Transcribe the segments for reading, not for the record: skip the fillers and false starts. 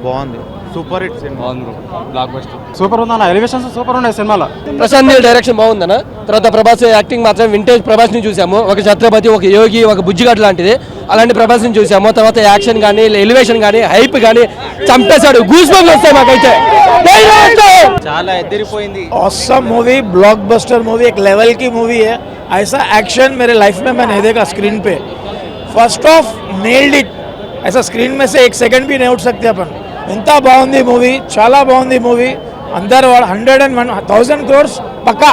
బాగుంది, super hit cinema, బాగుంది, block buster, super ఉందన్న. ఎలివేషన్స్ సూపర్ ఉన్నాయి సినిమాలో. ప్రశాంత్ నీల్ డైరెక్షన్ బాగుందన్న. తర్వాత ప్రభాస్ యాక్టింగ్ మాత్రం వింటేజ్ ప్రభాస్ ని చూసాము. ఒక ఛత్రపతి, ఒక యోగి, ఒక బుజ్జిగాడ్ లాంటిది అలాంటి ప్రభాస్ ని చూసాము. తర్వాత యాక్షన్ కానీ, ఎలివేషన్ కానీ, హైప్ కానీ చంపేశాడు. గూస్ బంప్స్ వస్తాయి మాకైతే. చాలా ఎదిరిపోయింది. ऑसम मूवी, ब्लॉकबस्टर मूवी, एक लेवल की मूवी है. ऐसा एक्शन मेरे लाइफ में मैं नहीं देखा स्क्रीन पे. First of nailed it. ऐसा स्क्रीन में से एक सेकंड भी नहीं उठ सकते अपन. इंता बाउंदी मूवी, చాలా బాగుంది మూవీ. అందరు 101,000 crores పక్కా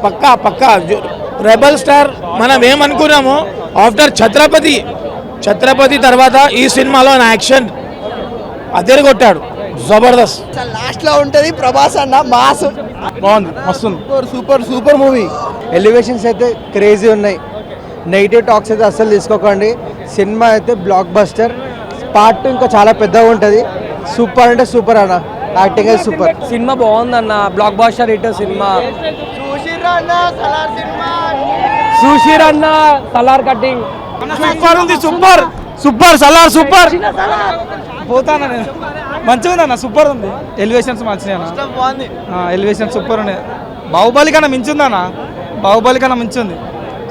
పక్కా పక్కా. రెబల్ స్టార్ మనం ఏమనుకున్నాము ఆఫ్టర్ ఛత్రపతి తర్వాత ఈ సినిమాలో యాక్షన్ అద్దెరు కొట్టాడు, జబర్దస్త్. లాస్ట్ లో ఉంటది ప్రభాస్ అన్న మాస్. బాగుంది, మస్తుంది. Super movie. ఎలివేషన్స్ అయితే క్రేజీ ఉన్నాయి. నెగిటివ్ టాక్స్ అయితే అస్సలు తీసుకోకండి. సినిమా అయితే బ్లాక్ బస్టర్. పార్ట్ ఇంకా చాలా పెద్దగా ఉంటుంది. సూపర్ అంటే సూపర్ అన్న. యాక్టింగ్ అయితే సూపర్. సినిమా బాగుందన్న. Blockbuster hit cinema. సుషీరన్న సలార్ కటింగ్ సూపర్ ఉంది, సూపర్ సూపర్ సలార్ సూపర్. పోతానా నేను, మంచిగా ఉంది అన్న, సూపర్ ఉంది. ఎలివేషన్స్ మంచిగా, ఎలివేషన్ సూపర్ ఉన్నాయి. బాహుబలి కన్నా మించిందన్న, బాహుబలి కన్నా మించింది.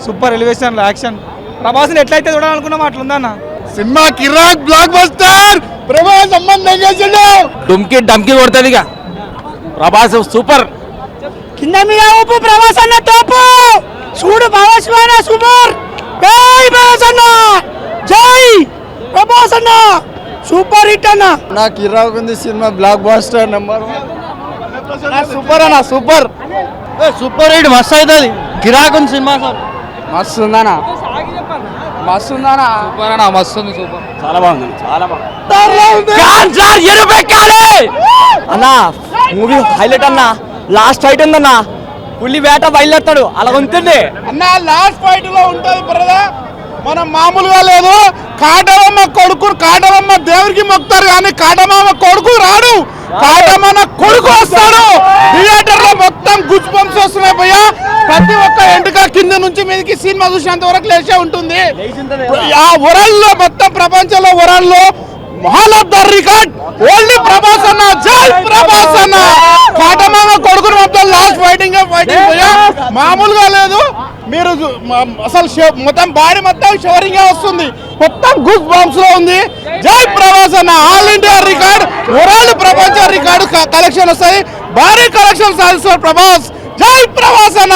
Super elevation, action. ప్రభాస్ని ఎట్లయితే చూడాలనుకున్నామో అట్లుందన్న సినిమా. కిరాక్ బ్లాక్ బస్టర్. ప్రభాస్ సంబంధం చేసిండు. డుమ్కి కొడుతుంది ఇక. ప్రభాస్ సూపర్. కింద మీద ఊపు ప్రభాస్ అన్న తోపు. చూడు ప్రభాస్ అన్న సూపర్. జై ప్రభాస్ అన్న, జై ప్రభాస్ అన్న, సూపర్ హిట్ అన్న. నాకు కిరాక్ ఉంది cinema. Block buster number 1. Super అన్న, సూపర్ సూపర్ హిట్. మస్తు అవుతుంది. కిరాక్ ఉంది సినిమా సార్. మస్తు ఉందనా, మస్తు ఉందనా. సూపర్ అన్న, మస్తు ఉంది, సూపర్. చాలా బాగుంది, చాలా బాగుంది అన్నా. మూవీ హైలైట్ అన్న. లాస్ట్ ఫైట్ ఉందన్న, పులి వేట బయలుదేస్తాడు అలా ఉంటుంది అన్న. లాస్ట్ ఫైట్ లో ఉంటది బ్రదర్, మనం మామూలుగా లేదు. కాటమమ్మ కొడుకు, కాటమమ్మ దేవుడికి మొక్కుతారు కానీ కాటమమ్మ కొడుకు రాడు. కాటమన్న కొడుకు వస్తాడు. థియేటర్ లో మొత్తం గుజ్ బంప్స్ వస్తున్నాయి భయ్యా. ప్రతి ఒక్క ఎంటుక కింద నుంచి మీదకి సినిమా చూసినంత వరకు లేచే ఉంటుంది. ఆ వరల్డ్ లో మొత్తం ప్రపంచంలో వరల్డ్ లో mall of the record only Prabhas అన్న. జై ప్రభాస్ అన్న. కాటమామ కొడుకుని మొత్తం లాస్ట్ ఫైటింగ్ భయ్యా, మామూలుగా లేదు. మీరు అసలు మొత్తం బాడీ మొత్తం షవరింగ్ వస్తుంది, మొత్తం గుడ్ బాంబ్స్ లో ఉంది. జై ప్రభాస్ అన్న. ఆల్ ఇండియా రికార్డ్, వరల్డ్ ప్రపంచ రికార్డు కలెక్షన్ వస్తాయి. భారీ కలెక్షన్ సాధిస్తారు ప్రభాస్. జై ప్రభాస్ అన్న.